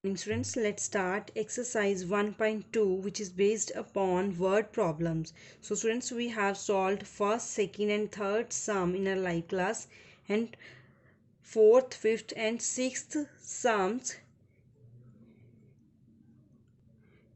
Students, let's start exercise 1.2, which is based upon word problems. So students, we have solved first, second and third sum in our live class, and fourth, fifth and sixth sums.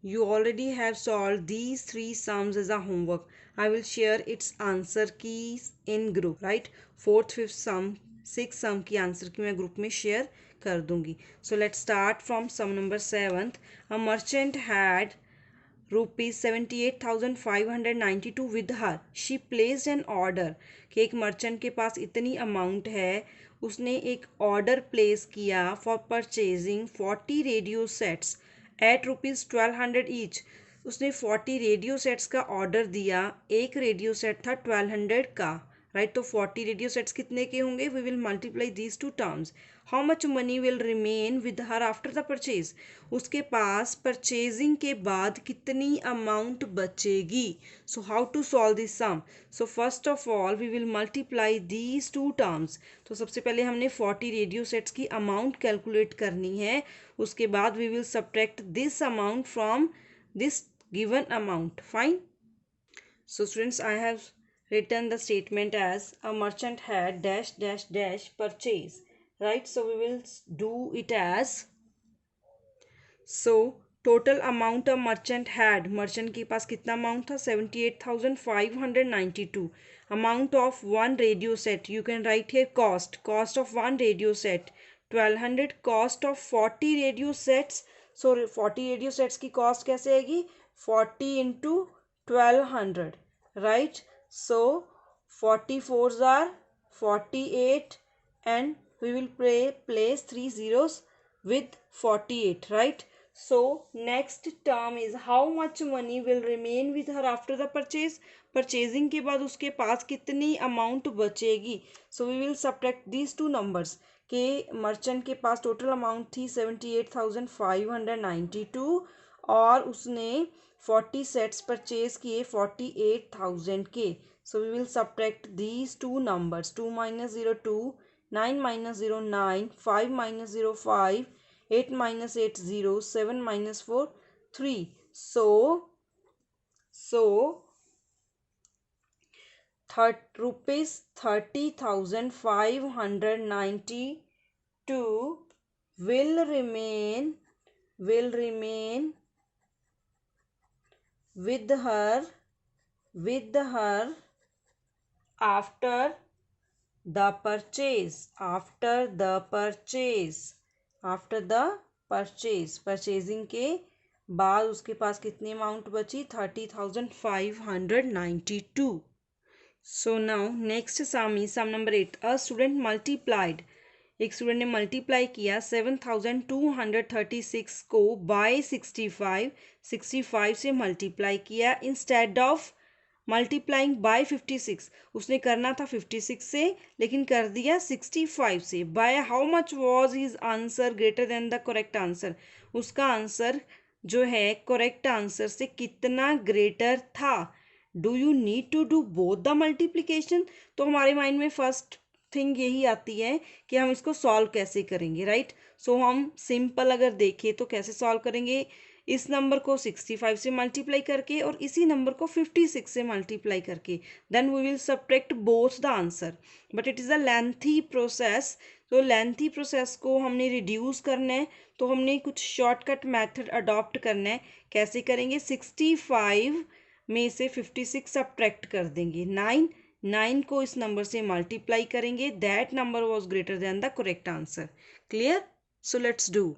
You already have solved these three sums as a homework. I will share its answer keys in group, right? Fourth, fifth sum, sixth sum की answer की मैं group में share कर दूंगी. So let's start from sum number 7th. A merchant had rupees 78,592 with her. She placed an order. कि एक merchant के पास इतनी अमाउंट है, उसने एक ऑर्डर प्लेस किया for purchasing 40 radio sets at rupees 1200 each. उसने 40 रेडियो सेट्स का ऑर्डर दिया. एक रेडियो सेट था 1200 का, राइट? तो 40 रेडियो सेट्स कितने के होंगे? We will multiply these two terms. How much money will remain with her after the purchase? उसके पास परचेजिंग के बाद कितनी अमाउंट बचेगी? So how to solve this sum? So first of all we will multiply these two terms. तो सबसे पहले हमने 40 रेडियो सेट्स की अमाउंट कैलकुलेट करनी है. उसके बाद we will subtract this amount from this given amount. Fine. So students, I have written the statement as a merchant had dash dash dash purchase, right? So we will do it as, so total amount a merchant had, merchant के पास कितना amount था? 78,592. amount of one radio set, you can write here cost of one radio set 1200. cost of 40 radio sets, so 40 radio sets की cost कैसे आएगी? 40 into 1200, right? So 44s are 48 and we will place 3 zeros with 48, right? So next term is how much money will remain with her after the purchase. Purchasing के बाद उसके पास कितनी amount बचेगी? So we will subtract these two numbers. के merchant के पास total amount थी 78,592 और उसने 40 sets purchase किए 48,000 के. So we will subtract these two numbers. 2 minus 0 2, 9 minus 0 9, 5 minus 0 5, 8 minus 8 0, 7 minus 4 3. So rupees 30,592 will remain with her after the purchase. Purchasing के बाद उसके पास कितनी अमाउंट बची? 30,592. So now next sum is sum number 8. A student multiplied, एक student ने multiply किया 7,236 को बाय 65 से मल्टीप्लाई किया इंस्टेड ऑफ मल्टीप्लाइंग बाय 56. उसने करना था 56 से लेकिन कर दिया 65 से. By how much was his answer greater than the correct answer? उसका आंसर जो है करेक्ट आंसर से कितना ग्रेटर था? Do you need to do both the multiplication? तो हमारे माइंड में फर्स्ट थिंग यही आती है कि हम इसको सॉल्व कैसे करेंगे, राइट? सो हम सिंपल अगर देखें तो कैसे सॉल्व करेंगे? इस नंबर को 65 से मल्टीप्लाई करके और इसी नंबर को 56 से मल्टीप्लाई करके. Then we will subtract both the answer. But it is a lengthy process. तो लेंथी प्रोसेस को हमने रिड्यूस करना है तो हमने कुछ शॉर्टकट मेथड अडॉप्ट करना है. कैसे करेंगे? 65 में से 56 सब्ट्रैक्ट कर देंगे. 9 को इस नंबर से मल्टीप्लाई करेंगे. That number was greater than the correct answer. Clear? So let's do.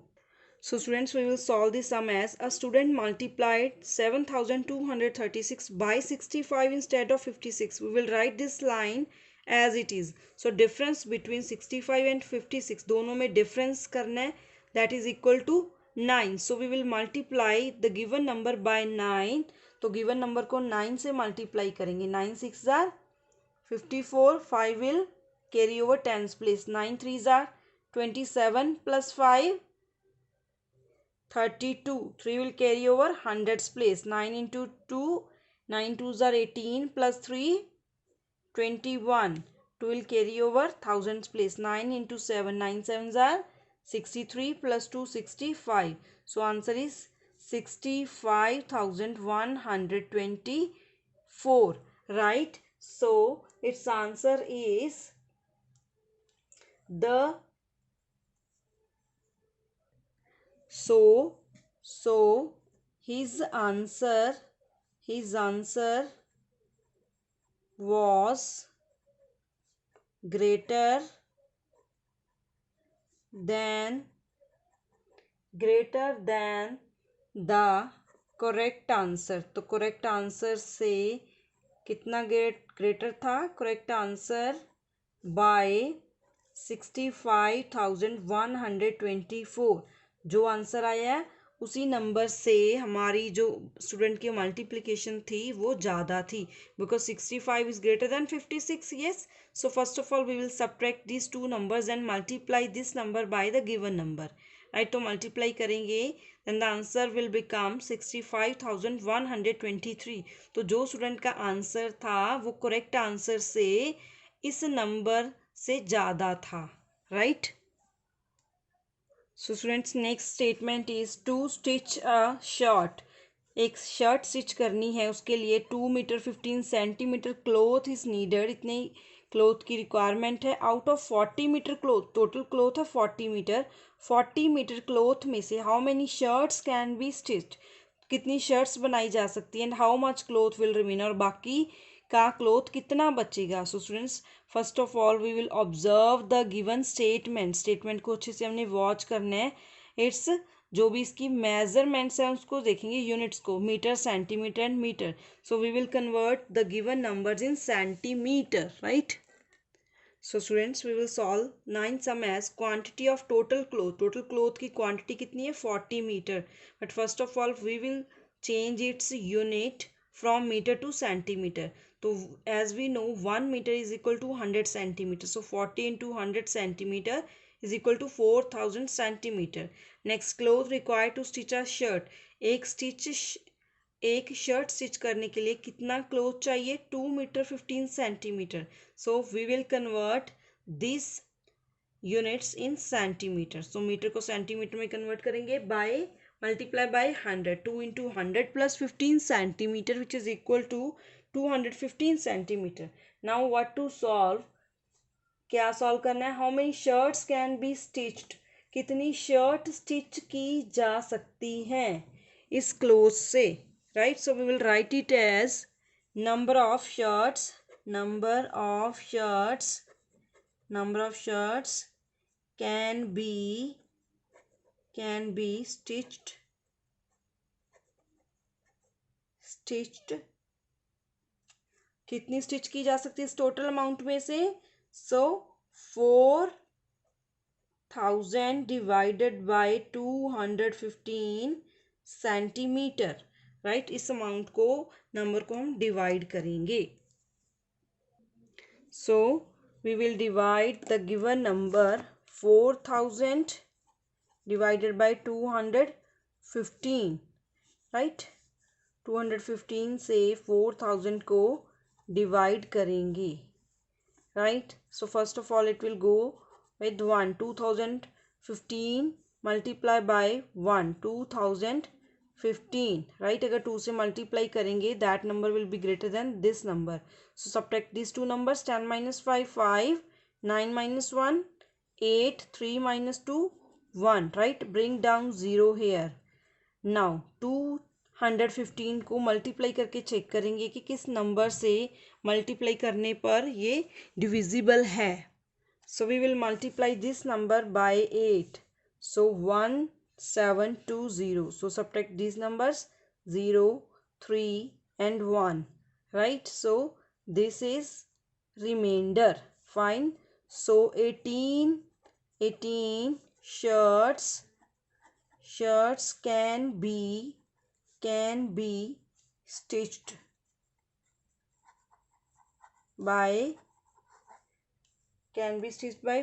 So students, we will solve this sum as a student multiplied 7,236 by 65 instead of 56. We will write this line as it is. So difference between 65 and 56 दोनों में difference करना है, that is equal to 9. So we will multiply the given number by 9. तो given number को 9 से multiply करेंगे. 9 6 are 54. 5 will carry over 10's place. 9 3s are 27 plus 5 32. 3 will carry over 100's place. 9 into 2, 9 2s are 18 plus 3 21. 2 will carry over 1000's place. 9 into 7, 9 7s are 63 plus 2 65. So answer is 65,124, right? So its answer is the so so his answer was greater than the correct answer. तो correct answer से कितना greater था? Correct answer by 65,124। जो answer आया है उसी number से हमारी जो स्टूडेंट की मल्टीप्लिकेशन थी वो ज़्यादा थी, because 65 is greater than 56। Yes, so first of all we will subtract this two numbers and multiply this number by the given number, right. तो मल्टीप्लाई करेंगे then the answer will become 65,123। तो जो student का answer था वो correct answer से इस number से ज़्यादा था, right. So students next statement is to stitch a shirt. एक शर्ट स्टिच करनी है, उसके लिए 2 metre 15 centimetre cloth is needed. इतने क्लोथ की रिक्वायरमेंट है। Out of 40 metre cloth, total cloth है 40 मीटर। 40 मीटर क्लोथ में से how many shirts can be stitched, कितनी शर्ट्स बनाई जा सकती है, and how much cloth will remain, और बाकी का क्लोथ कितना बचेगा। So students first of all we will observe the given statement को अच्छे से हमने वॉच करना है। इट्स जो भी इसकी मेजरमेंट्स हैं उसको देखेंगे, यूनिट्स को, metre centimetre and metre. So we will convert the given numbers in centimetre, right. So students we will solve 9 sum as quantity of total cloth. Total cloth की quantity कितनी है? 40 meter. But first of all we will change its unit from meter to centimeter. So as we know 1 meter is equal to 100 centimeter. So 40 into 100 centimeter is equal to 4000 centimeter. Next, cloth required to stitch a shirt. एक shirt stitch करने के लिए कितना cloth चाहिए? 2 metre 15 centimetre. So we will convert this units in centimetre. So metre को centimetre में convert करेंगे by multiply by 100। 2 into 100 plus 15 centimetre which is equal to 215 centimetre. Now what to solve, क्या solve करना है? How many shirts can be stitched, कितनी shirt stitch की जा सकती हैं इस क्लोथ से, right. So we will write it as number of shirts can be stitched कितनी स्टिच की जा सकती है इस टोटल अमाउंट में से? So 4000 divided by 215 centimetre, right. इस अमाउंट को, नंबर को हम डिवाइड करेंगे। So we will divide the given number 4000 divided by 215, right. 215 से 4000 को डिवाइड करेंगे, right. So first of all it will go with 1, 2015 multiply by 1, 2015, right. अगर 2 से मल्टीप्लाई करेंगे that number will be greater than this number. So subtract this two numbers, 10 minus 5 5, 9 minus 1 8, 3 minus 2 1, right. Bring down 0 here. Now 215 को multiply करके check करेंगे कि किस number से multiply करने पर ये डिविजिबल है। So we will multiply this number by 8. So 1720. So subtract these numbers 0, 3 and 1, right. So this is remainder. Fine. So 18 shirts can be stitched by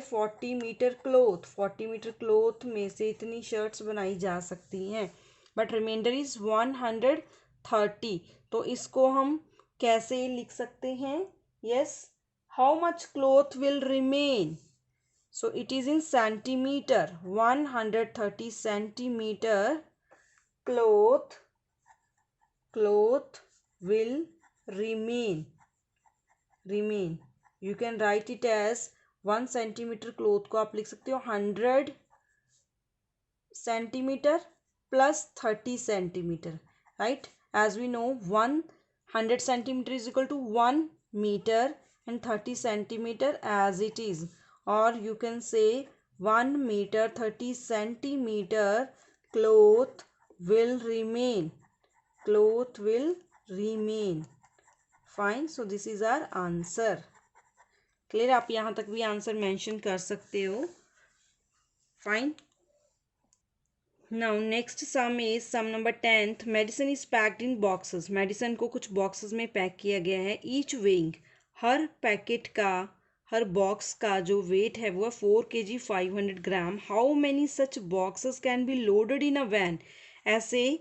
40 metre cloth. 40 metre cloth में से इतनी shirts बनाई जा सकती हैं, but reminder is 130। तो इसको हम कैसे लिख सकते हैं? Yes, how much cloth will remain, So it is in centimeter. 130 centimeter cloth will remain. You can write it as 1 centimeter cloth को आप लिख सकते हो 100 centimeter plus 30 centimeter, right? As we know, 100 centimeter is equal to 1 meter and 30 centimeter as it is, or you can say 1 meter 30 centimeter cloth will remain. Fine. So this is our answer. Clear? आप यहाँ तक भी answer mention कर सकते हो. Fine. Now next sum is sum number 10th. Medicine is packed in boxes. Medicine को कुछ boxes में पैक किया गया है. Each weighing, हर पैकेट का, हर बॉक्स का जो वेट है वो है 4 kg 500 gram. How many such boxes can be loaded in a van. ऐसे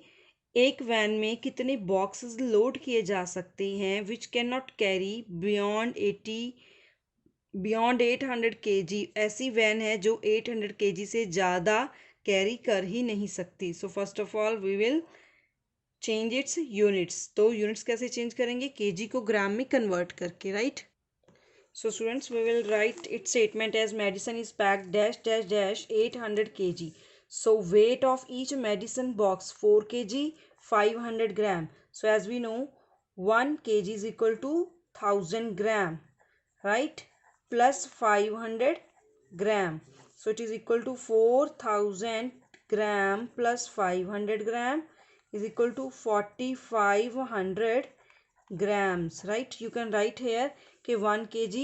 एक वैन में कितने बॉक्सेस लोड किए जा सकते हैं विच can not carry beyond 800 kg. ऐसी वैन है जो 800 kg से ज़्यादा कैरी कर ही नहीं सकती. So first of all we will change its units. तो यूनिट्स कैसे चेंज करेंगे? केजी को ग्राम में कन्वर्ट करके, right? So students, we will write its statement as medicine is packed dash dash dash 800 kg. So weight of each medicine box 4 kg 500 gram. So as we know, 1 kg is equal to 1000 gram, right? Plus 500 gram. So it is equal to 4000 gram plus 500 gram is equal to 4500 grams, right? You can write here कि 1 kg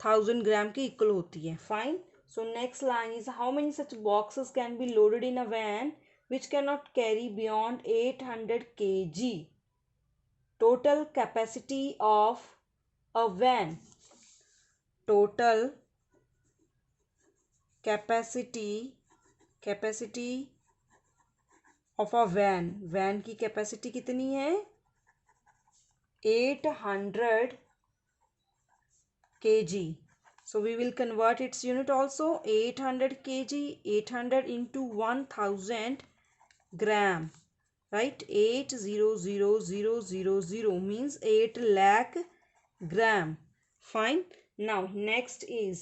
1000 ग्राम के equal होती है. Fine. So next line is how many such boxes can be loaded in a van which can not carry beyond 800 kg. Total capacity of a van. Total capacity of a van. Van की capacity कितनी है? 800 kg. So we will convert its unit also. 800 kg, 800 into 1000 gram, right? 800,000 means 8 lakh gram. Fine. Now next is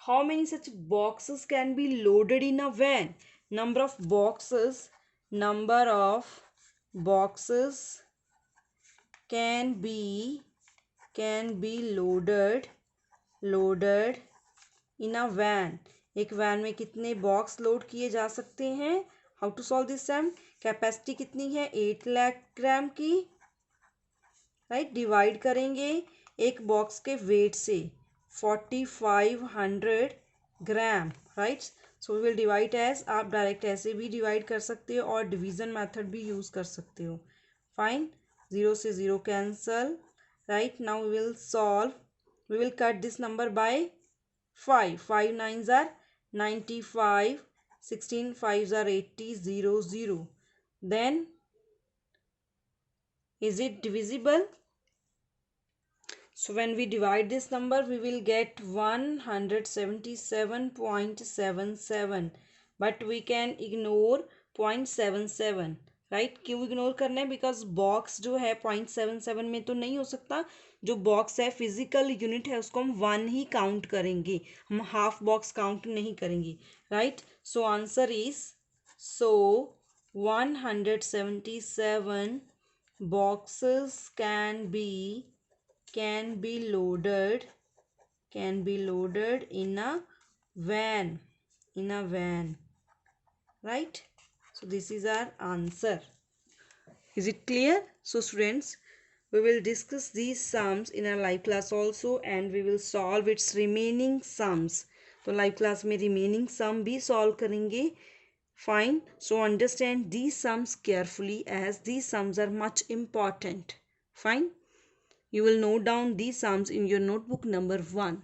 how many such boxes can be loaded in a van. Number of boxes can be loaded in a van. एक van में कितने box load किए जा सकते हैं? How to solve this sum? Capacity कितनी है? 8 लाख ग्राम की, राइट? डिवाइड करेंगे एक बॉक्स के वेट से 4500 gram, right? So we will divide as, आप डायरेक्ट ऐसे भी डिवाइड कर सकते हो और डिवीजन मेथड भी यूज कर सकते हो. फाइन. 0 से 0 cancel, right? Now we will solve. We will cut this number by 5. 5 9s are 95. 16 5s are 80. 0 0. Then is it divisible? So when we divide this number, we will get 177.77. But we can ignore 0.77. Right? क्यों ignore करना है? Because box जो है 0.77 में तो नहीं हो सकता. जो बॉक्स है फिजिकल यूनिट है उसको हम 1 ही काउंट करेंगे, हम हाफ बॉक्स काउंट नहीं करेंगे, right? So answer is 177 boxes can be loaded in a van, right? So this is our answer. Is it clear? So students, we will discuss these sums in our live class also and we will solve its remaining sums. तो live class में remaining sum भी solve करेंगे. Fine. So understand these sums carefully as these sums are much important. Fine. You will note down these sums in your notebook number 1.